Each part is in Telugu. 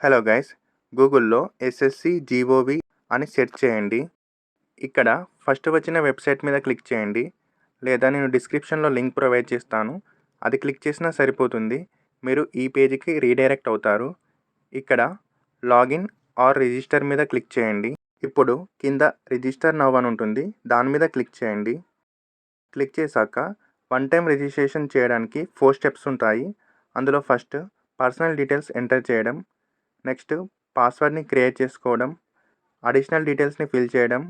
హలో గైస్, గూగుల్లో ఎస్ఎస్సి జీఓవి అని సెర్చ్ చేయండి. ఇక్కడ ఫస్ట్ వచ్చిన వెబ్సైట్ మీద క్లిక్ చేయండి, లేదా నేను డిస్క్రిప్షన్లో లింక్ ప్రొవైడ్ చేస్తాను. అది క్లిక్ చేసినా సరిపోతుంది. మీరు ఈ పేజీకి రీడైరెక్ట్ అవుతారు. ఇక్కడ లాగిన్ ఆర్ రిజిస్టర్ మీద క్లిక్ చేయండి. ఇప్పుడు కింద రిజిస్టర్ నౌ అని ఉంటుంది, దాని మీద క్లిక్ చేయండి. క్లిక్ చేశాక వన్ టైం రిజిస్ట్రేషన్ చేయడానికి 4 స్టెప్స్ ఉంటాయి. అందులో ఫస్ట్ పర్సనల్ డీటెయిల్స్ ఎంటర్ చేయడం, నెక్స్ట్ పాస్వర్డ్ని క్రియేట్ చేసుకోవడం, అడిషనల్ డీటెయిల్స్ని ఫిల్ చేయడం,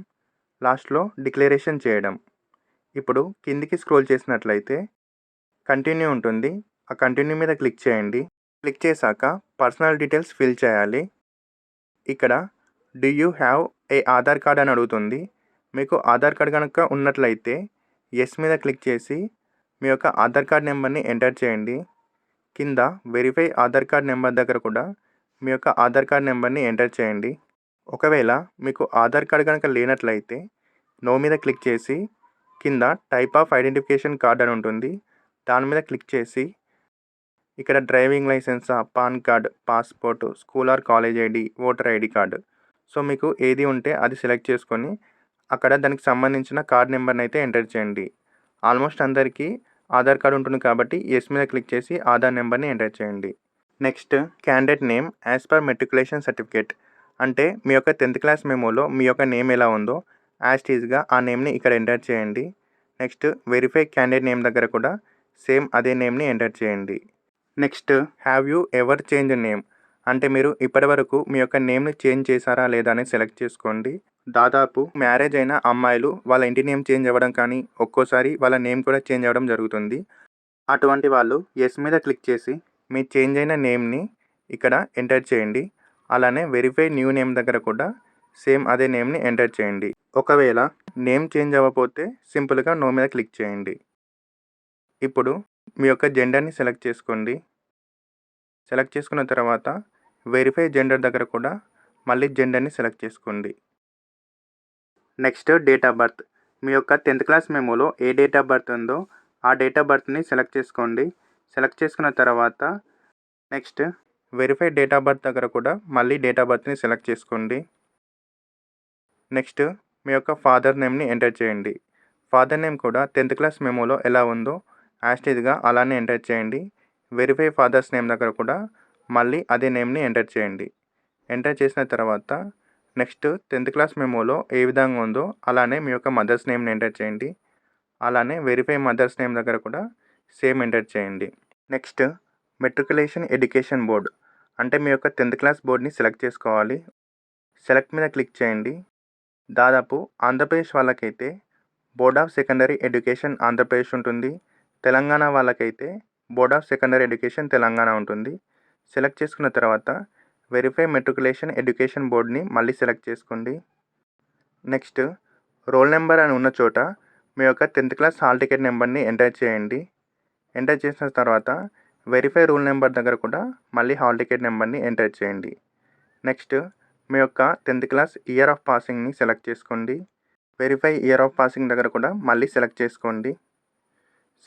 లాస్ట్లో డిక్లరేషన్ చేయడం. ఇప్పుడు కిందికి స్క్రోల్ చేసినట్లయితే కంటిన్యూ ఉంటుంది. ఆ కంటిన్యూ మీద క్లిక్ చేయండి. క్లిక్ చేశాక పర్సనల్ డీటెయిల్స్ ఫిల్ చేయాలి. ఇక్కడ do you have a Aadhaar card అని అడుగుతుంది. మీకు ఆధార్ కార్డ్ కనుక ఉన్నట్లయితే ఎస్ మీద క్లిక్ చేసి మీ యొక్క ఆధార్ కార్డ్ నెంబర్ని ఎంటర్ చేయండి. కింద వెరిఫై ఆధార్ కార్డ్ నెంబర్ దగ్గర కూడా మీ యొక్క ఆధార్ కార్డ్ నెంబర్ని ఎంటర్ చేయండి. ఒకవేళ మీకు ఆధార్ కార్డ్ కనుక లేనట్లయితే నో మీద క్లిక్ చేసి కింద టైప్ ఆఫ్ ఐడెంటిఫికేషన్ కార్డ్ అని ఉంటుంది, దాని మీద క్లిక్ చేసి ఇక్కడ డ్రైవింగ్ లైసెన్సా, PAN card, passport, school or college ID, voter ID card, so మీకు ఏది ఉంటే అది సెలెక్ట్ చేసుకొని అక్కడ దానికి సంబంధించిన కార్డ్ నెంబర్ని అయితే ఎంటర్ చేయండి. ఆల్మోస్ట్ అందరికీ ఆధార్ కార్డు ఉంటుంది కాబట్టి ఎస్ మీద క్లిక్ చేసి ఆధార్ నెంబర్ని ఎంటర్ చేయండి. Next candidate name as per matriculation certificate, అంటే మీ యొక్క 10th క్లాస్ మెమోలో మీ యొక్క నేమ్ ఎలా ఉందో యాజ్ టీజ్గా ఆ నేమ్ని ఇక్కడ ఎంటర్ చేయండి. నెక్స్ట్ వెరిఫై క్యాండిడేట్ నేమ్ దగ్గర కూడా సేమ్ అదే నేమ్ని ఎంటర్ చేయండి. Next have you ever change name, అంటే మీరు ఇప్పటివరకు మీ యొక్క నేమ్ని చేంజ్ చేశారా లేదా అని సెలెక్ట్ చేసుకోండి. దాదాపు మ్యారేజ్ అయిన అమ్మాయిలు వాళ్ళ ఇంటి నేమ్ చేంజ్ అవ్వడం కానీ ఒక్కోసారి వాళ్ళ నేమ్ కూడా చేంజ్ అవ్వడం జరుగుతుంది. అటువంటి వాళ్ళు ఎస్ మీద క్లిక్ చేసి మీ చేంజ్ అయిన నేమ్ని ఇక్కడ ఎంటర్ చేయండి. అలానే వెరిఫై న్యూ నేమ్ దగ్గర కూడా సేమ్ అదే నేమ్ని ఎంటర్ చేయండి. ఒకవేళ నేమ్ చేంజ్ అవ్వకపోతే సింపుల్గా నో మీద క్లిక్ చేయండి. ఇప్పుడు మీ యొక్క జెండర్ని సెలెక్ట్ చేసుకోండి. సెలెక్ట్ చేసుకున్న తర్వాత వెరిఫై జెండర్ దగ్గర కూడా మళ్ళీ జెండర్ని సెలెక్ట్ చేసుకోండి. నెక్స్ట్ డేట్ ఆఫ్ బర్త్, మీ యొక్క 10th క్లాస్ మెమోలో ఏ డేట్ ఆఫ్ బర్త్ ఉందో ఆ డేట్ ఆఫ్ బర్త్ని సెలెక్ట్ చేసుకోండి. సెలెక్ట్ చేసుకున్న తర్వాత next verify date of birth దగ్గర కూడా మళ్ళీ డేట్ ఆఫ్ బర్త్ని సెలెక్ట్ చేసుకోండి. నెక్స్ట్ మీ యొక్క ఫాదర్ నేమ్ని ఎంటర్ చేయండి. ఫాదర్ నేమ్ కూడా 10th క్లాస్ మెమోలో ఎలా ఉందో యాస్టీజ్గా అలానే ఎంటర్ చేయండి. వెరిఫై ఫాదర్స్ నేమ్ దగ్గర కూడా మళ్ళీ అదే నేమ్ని ఎంటర్ చేయండి. ఎంటర్ చేసిన తర్వాత నెక్స్ట్ 10th క్లాస్ మెమోలో ఏ విధంగా ఉందో అలానే మీ యొక్క మదర్స్ నేమ్ని ఎంటర్ చేయండి. అలానే వెరిఫై మదర్స్ నేమ్ దగ్గర కూడా సేమ్ ఎంటర్ చేయండి. నెక్స్ట్ మెట్రికులేషన్ ఎడ్యుకేషన్ బోర్డ్, అంటే మీ యొక్క 10th క్లాస్ బోర్డ్ని సెలెక్ట్ చేసుకోవాలి. సెలెక్ట్ మీద క్లిక్ చేయండి. దాదాపు ఆంధ్రప్రదేశ్ వాళ్ళకైతే board of secondary education Andhra Pradesh ఉంటుంది. తెలంగాణ వాళ్ళకైతే board of secondary education Telangana ఉంటుంది. సెలెక్ట్ చేసుకున్న తర్వాత వెరిఫై మెట్రికులేషన్ ఎడ్యుకేషన్ బోర్డ్ని మళ్ళీ సెలెక్ట్ చేసుకోండి. నెక్స్ట్ రోల్ నెంబర్ అని ఉన్న చోట మీ యొక్క 10th క్లాస్ హాల్ టికెట్ నెంబర్ని ఎంటర్ చేయండి. ఎంటర్ చేసిన తర్వాత వెరిఫై రూల్ నెంబర్ దగ్గర కూడా మళ్ళీ హాల్ టికెట్ నెంబర్ని ఎంటర్ చేయండి. నెక్స్ట్ మీ యొక్క 10th క్లాస్ ఇయర్ ఆఫ్ పాసింగ్ని సెలెక్ట్ చేసుకోండి. వెరిఫై ఇయర్ ఆఫ్ పాసింగ్ దగ్గర కూడా మళ్ళీ సెలెక్ట్ చేసుకోండి.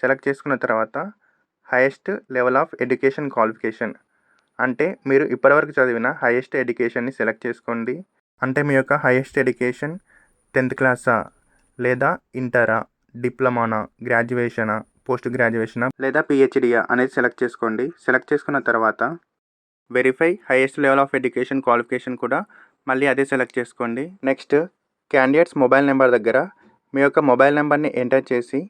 సెలెక్ట్ చేసుకున్న తర్వాత highest level of education qualification, అంటే మీరు ఇప్పటివరకు చదివిన హైయెస్ట్ ఎడ్యుకేషన్ని సెలెక్ట్ చేసుకోండి. అంటే మీ యొక్క హైయెస్ట్ ఎడ్యుకేషన్ 10th క్లాసా, లేదా ఇంటరా, డిప్లొమానా, గ్రాడ్యుయేషనా, పోస్ట్ గ్రాడ్యుయేషనా, లేదా పిహెచ్డియా అనేది సెలెక్ట్ చేసుకోండి. సెలెక్ట్ చేసుకున్న తర్వాత verify highest level of education qualification కూడా మళ్ళీ అదే సెలెక్ట్ చేసుకోండి. నెక్స్ట్ క్యాండిడేట్స్ మొబైల్ నెంబర్ దగ్గర మీ యొక్క మొబైల్ నెంబర్ని ఎంటర్ చేసి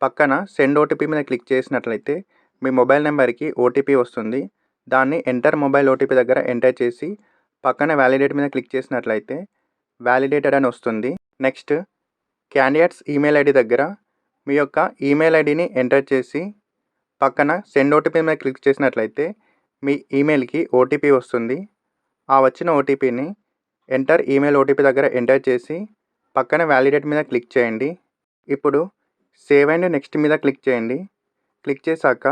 పక్కన సెండ్ ఓటీపీ మీద క్లిక్ చేసినట్లయితే మీ మొబైల్ నెంబర్కి ఓటీపీ వస్తుంది. దాన్ని ఎంటర్ మొబైల్ ఓటీపీ దగ్గర ఎంటర్ చేసి పక్కన వ్యాలిడేట్ మీద క్లిక్ చేసినట్లయితే వ్యాలిడేటెడ్ అని వస్తుంది. నెక్స్ట్ క్యాండిడేట్స్ ఈమెయిల్ ఐడి దగ్గర మీ యొక్క ఈమెయిల్ ఐడిని ఎంటర్ చేసి పక్కన సెండ్ ఓటీపీ మీద క్లిక్ చేసినట్లయితే మీ ఈమెయిల్కి ఓటీపీ వస్తుంది. ఆ వచ్చిన ఓటీపీని ఎంటర్ ఈమెయిల్ ఓటీపీ దగ్గర ఎంటర్ చేసి పక్కన వ్యాలిడేట్ మీద క్లిక్ చేయండి. ఇప్పుడు సేవ్ అండ్ నెక్స్ట్ మీద క్లిక్ చేయండి. క్లిక్ చేశాక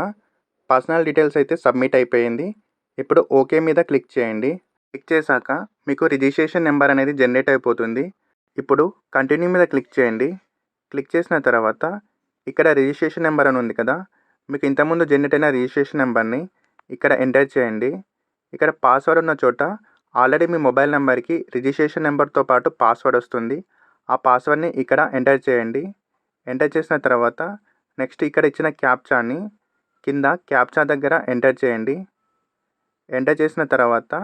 పర్సనల్ డీటెయిల్స్ అయితే సబ్మిట్ అయిపోయింది. ఇప్పుడు ఓకే మీద క్లిక్ చేయండి. క్లిక్ చేశాక మీకు రిజిస్ట్రేషన్ నెంబర్ అనేది జనరేట్ అయిపోతుంది. ఇప్పుడు కంటిన్యూ మీద క్లిక్ చేయండి. క్లిక్ చేసిన తర్వాత ఇక్కడ రిజిస్ట్రేషన్ నెంబర్ అని ఉంది కదా, మీకు ఇంతకుముందు జనరేట్ అయిన రిజిస్ట్రేషన్ నెంబర్ని ఇక్కడ ఎంటర్ చేయండి. ఇక్కడ పాస్వర్డ్ ఉన్న చోట ఆల్రెడీ మీ మొబైల్ నెంబర్కి రిజిస్ట్రేషన్ నెంబర్తో పాటు పాస్వర్డ్ వస్తుంది. ఆ పాస్వర్డ్ని ఇక్కడ ఎంటర్ చేయండి. ఎంటర్ చేసిన తర్వాత నెక్స్ట్ ఇక్కడ ఇచ్చిన క్యాప్చాని కింద క్యాప్చా దగ్గర ఎంటర్ చేయండి. ఎంటర్ చేసిన తర్వాత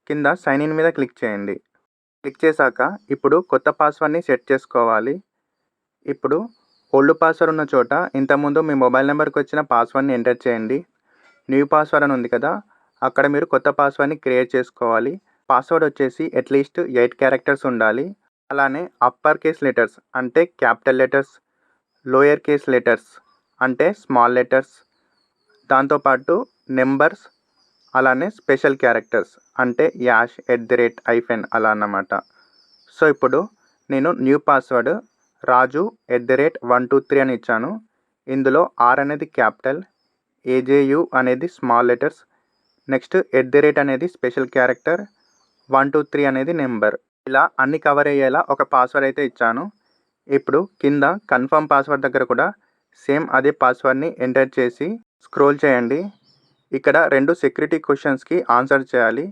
కింద సైన్ ఇన్ మీద క్లిక్ చేయండి. క్లిక్ చేశాక ఇప్పుడు కొత్త పాస్వర్డ్ని సెట్ చేసుకోవాలి. ఇప్పుడు ఓల్డ్ పాస్వర్డ్ ఉన్న చోట ఇంతకుముందు మీ మొబైల్ నెంబర్కి వచ్చిన పాస్వర్డ్ని ఎంటర్ చేయండి. న్యూ పాస్వర్డ్ అని ఉంది కదా, అక్కడ మీరు కొత్త పాస్వర్డ్ని క్రియేట్ చేసుకోవాలి. పాస్వర్డ్ వచ్చేసి అట్లీస్ట్ 8 క్యారెక్టర్స్ ఉండాలి. అలానే అప్పర్ కేస్ లెటర్స్ అంటే capital letters, lower case letters అంటే స్మాల్ లెటర్స్, దాంతోపాటు నెంబర్స్, అలానే స్పెషల్ క్యారెక్టర్స్ అంటే యాష్, @ అలా అన్నమాట. సో ఇప్పుడు నేను న్యూ పాస్వర్డ్ రాజు @123 అని ఇచ్చాను. ఇందులో ఆర్ అనేది క్యాపిటల్, ఏజేయు అనేది స్మాల్ లెటర్స్, నెక్స్ట్ @ అనేది స్పెషల్ క్యారెక్టర్, 123 అనేది నెంబర్. ఇలా అన్ని కవర్ అయ్యేలా ఒక పాస్వర్డ్ అయితే ఇచ్చాను. ఇప్పుడు కింద కన్ఫర్మ్ పాస్వర్డ్ దగ్గర కూడా సేమ్ అదే పాస్వర్డ్ని ఎంటర్ చేసి స్క్రోల్ చేయండి. ఇక్కడ 2 సెక్యూరిటీ క్వశ్చన్స్కి ఆన్సర్ చేయాలి.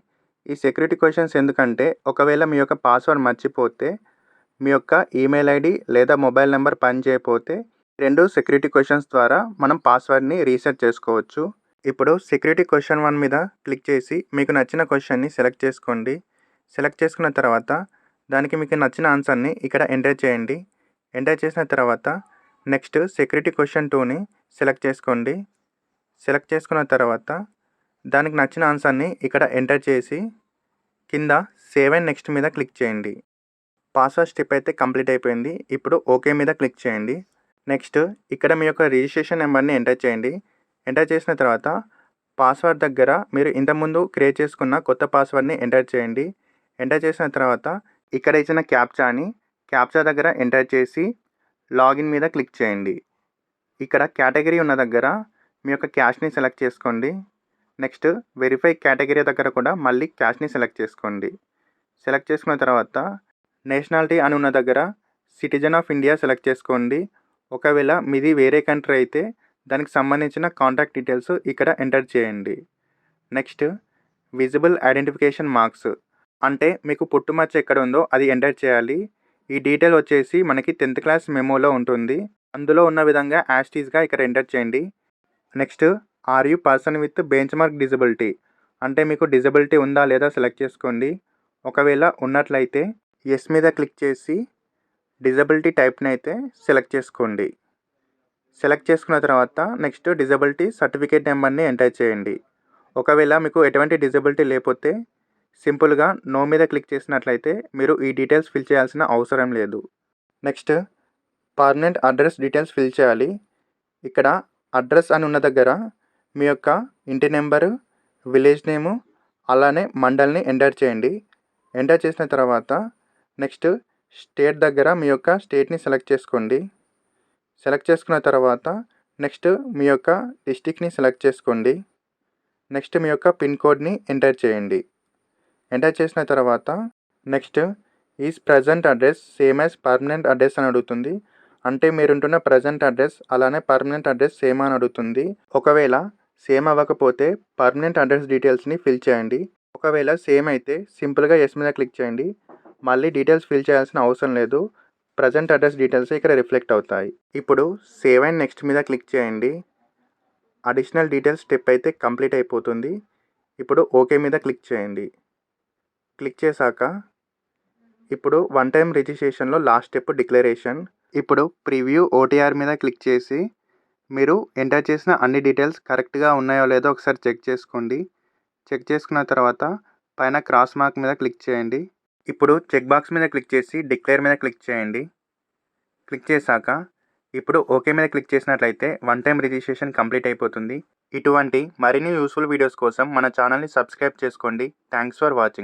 ఈ సెక్యూరిటీ క్వశ్చన్స్ ఎందుకంటే ఒకవేళ మీ యొక్క పాస్వర్డ్ మర్చిపోతే, మీ యొక్క ఈమెయిల్ ఐడి లేదా మొబైల్ నెంబర్ పనిచేయకపోతే 2 సెక్యూరిటీ క్వశ్చన్స్ ద్వారా మనం పాస్వర్డ్ని రీసెట్ చేసుకోవచ్చు. ఇప్పుడు సెక్యూరిటీ క్వశ్చన్ 1 మీద క్లిక్ చేసి మీకు నచ్చిన క్వశ్చన్ని సెలెక్ట్ చేసుకోండి. సెలెక్ట్ చేసుకున్న తర్వాత దానికి మీకు నచ్చిన ఆన్సర్ని ఇక్కడ ఎంటర్ చేయండి. ఎంటర్ చేసిన తర్వాత నెక్స్ట్ సెక్యూరిటీ క్వశ్చన్ 2ని సెలెక్ట్ చేసుకోండి. సెలెక్ట్ చేసుకున్న తర్వాత దానికి నచ్చిన ఆన్సర్ని ఇక్కడ ఎంటర్ చేసి కింద సేవ్ అండ్ నెక్స్ట్ మీద క్లిక్ చేయండి. పాస్వర్డ్ స్టెప్ అయితే కంప్లీట్ అయిపోయింది. ఇప్పుడు ఓకే మీద క్లిక్ చేయండి. నెక్స్ట్ ఇక్కడ మీ యొక్క రిజిస్ట్రేషన్ నెంబర్ని ఎంటర్ చేయండి. ఎంటర్ చేసిన తర్వాత పాస్వర్డ్ దగ్గర మీరు ఇంతకుముందు క్రియేట్ చేసుకున్న కొత్త పాస్వర్డ్ని ఎంటర్ చేయండి. ఎంటర్ చేసిన తర్వాత ఇక్కడ ఇచ్చిన క్యాప్చా దగ్గర ఎంటర్ చేసి లాగిన్ మీద క్లిక్ చేయండి. ఇక్కడ కేటగిరీ ఉన్న దగ్గర మీ యొక్క క్యాష్ని సెలెక్ట్ చేసుకోండి. నెక్స్ట్ వెరిఫై కేటగిరీ దగ్గర కూడా మళ్ళీ క్యాష్ని సెలెక్ట్ చేసుకోండి. సెలెక్ట్ చేసుకున్న తర్వాత నేషనాలిటీ అని ఉన్న దగ్గర సిటిజన్ ఆఫ్ ఇండియా సెలెక్ట్ చేసుకోండి. ఒకవేళ మీది వేరే కంట్రీ అయితే దానికి సంబంధించిన కాంటాక్ట్ డీటెయిల్స్ ఇక్కడ ఎంటర్ చేయండి. నెక్స్ట్ విజిబుల్ ఐడెంటిఫికేషన్ మార్క్స్ అంటే మీకు పుట్టుమచ్చ ఎక్కడ ఉందో అది ఎంటర్ చేయాలి. ఈ డీటెయిల్ వచ్చేసి మనకి 10th క్లాస్ మెమోలో ఉంటుంది. అందులో ఉన్న విధంగా యాస్టీస్గా ఇక్కడ ఎంటర్ చేయండి. Next are you person with benchmark disability అంటే మీకు డిజబిలిటీ ఉందా లేదా సెలెక్ట్ చేసుకోండి. ఒకవేళ ఉన్నట్లయితే ఎస్ మీద క్లిక్ చేసి డిజబిలిటీ టైప్ని అయితే సెలెక్ట్ చేసుకోండి. సెలెక్ట్ చేసుకున్న తర్వాత నెక్స్ట్ డిజబిలిటీ సర్టిఫికేట్ నెంబర్ని ఎంటర్ చేయండి. ఒకవేళ మీకు ఎటువంటి డిజబిలిటీ లేకపోతే సింపుల్గా నో మీద క్లిక్ చేసినట్లయితే మీరు ఈ డీటెయిల్స్ ఫిల్ చేయాల్సిన అవసరం లేదు. Next permanent address details fill చేయాలి. ఇక్కడ అడ్రస్ అని ఉన్న దగ్గర మీ యొక్క ఇంటి నెంబరు, విలేజ్ నేము, అలానే మండల్ని ఎంటర్ చేయండి. ఎంటర్ చేసిన తర్వాత నెక్స్ట్ స్టేట్ దగ్గర మీ యొక్క స్టేట్ని సెలెక్ట్ చేసుకోండి. సెలెక్ట్ చేసుకున్న తర్వాత నెక్స్ట్ మీ యొక్క డిస్టిక్ని సెలెక్ట్ చేసుకోండి. నెక్స్ట్ మీ యొక్క పిన్ కోడ్ని ఎంటర్ చేయండి. ఎంటర్ చేసిన తర్వాత next is present address same as permanent address అని అడుగుతుంది. అంటే మీరుంటున్న ప్రజెంట్ అడ్రస్ అలానే పర్మనెంట్ అడ్రస్ సేమ్ అని అడుగుతుంది. ఒకవేళ సేమ్ అవ్వకపోతే పర్మనెంట్ అడ్రస్ డీటెయిల్స్ని ఫిల్ చేయండి. ఒకవేళ సేమ్ అయితే సింపుల్గా ఎస్ మీద క్లిక్ చేయండి. మళ్ళీ డీటెయిల్స్ ఫిల్ చేయాల్సిన అవసరం లేదు. ప్రజెంట్ అడ్రస్ డీటెయిల్స్ ఇక్కడ రిఫ్లెక్ట్ అవుతాయి. ఇప్పుడు సేవ్ అండ్ నెక్స్ట్ మీద క్లిక్ చేయండి. అడిషనల్ డీటెయిల్స్ స్టెప్ అయితే కంప్లీట్ అయిపోతుంది. ఇప్పుడు ఓకే మీద క్లిక్ చేయండి. క్లిక్ చేశాక ఇప్పుడు వన్ టైం రిజిస్ట్రేషన్లో లాస్ట్ స్టెప్ డిక్లరేషన్. ఇప్పుడు ప్రివ్యూ ఓటీఆర్ మీద క్లిక్ చేసి మీరు ఎంటర్ చేసిన అన్ని డీటెయిల్స్ కరెక్ట్గా ఉన్నాయో లేదో ఒకసారి చెక్ చేసుకోండి. చెక్ చేసుకున్న తర్వాత పైన క్రాస్ మార్క్ మీద క్లిక్ చేయండి. ఇప్పుడు చెక్ బాక్స్ మీద క్లిక్ చేసి డిక్లేర్ మీద క్లిక్ చేయండి. క్లిక్ చేశాక ఇప్పుడు ఓకే మీద క్లిక్ చేసినట్లయితే వన్ టైం రిజిస్ట్రేషన్ కంప్లీట్ అయిపోతుంది. ఇటువంటి మరిన్ని యూస్ఫుల్ వీడియోస్ కోసం మన ఛానల్ని సబ్స్క్రైబ్ చేసుకోండి. Thanks for watching.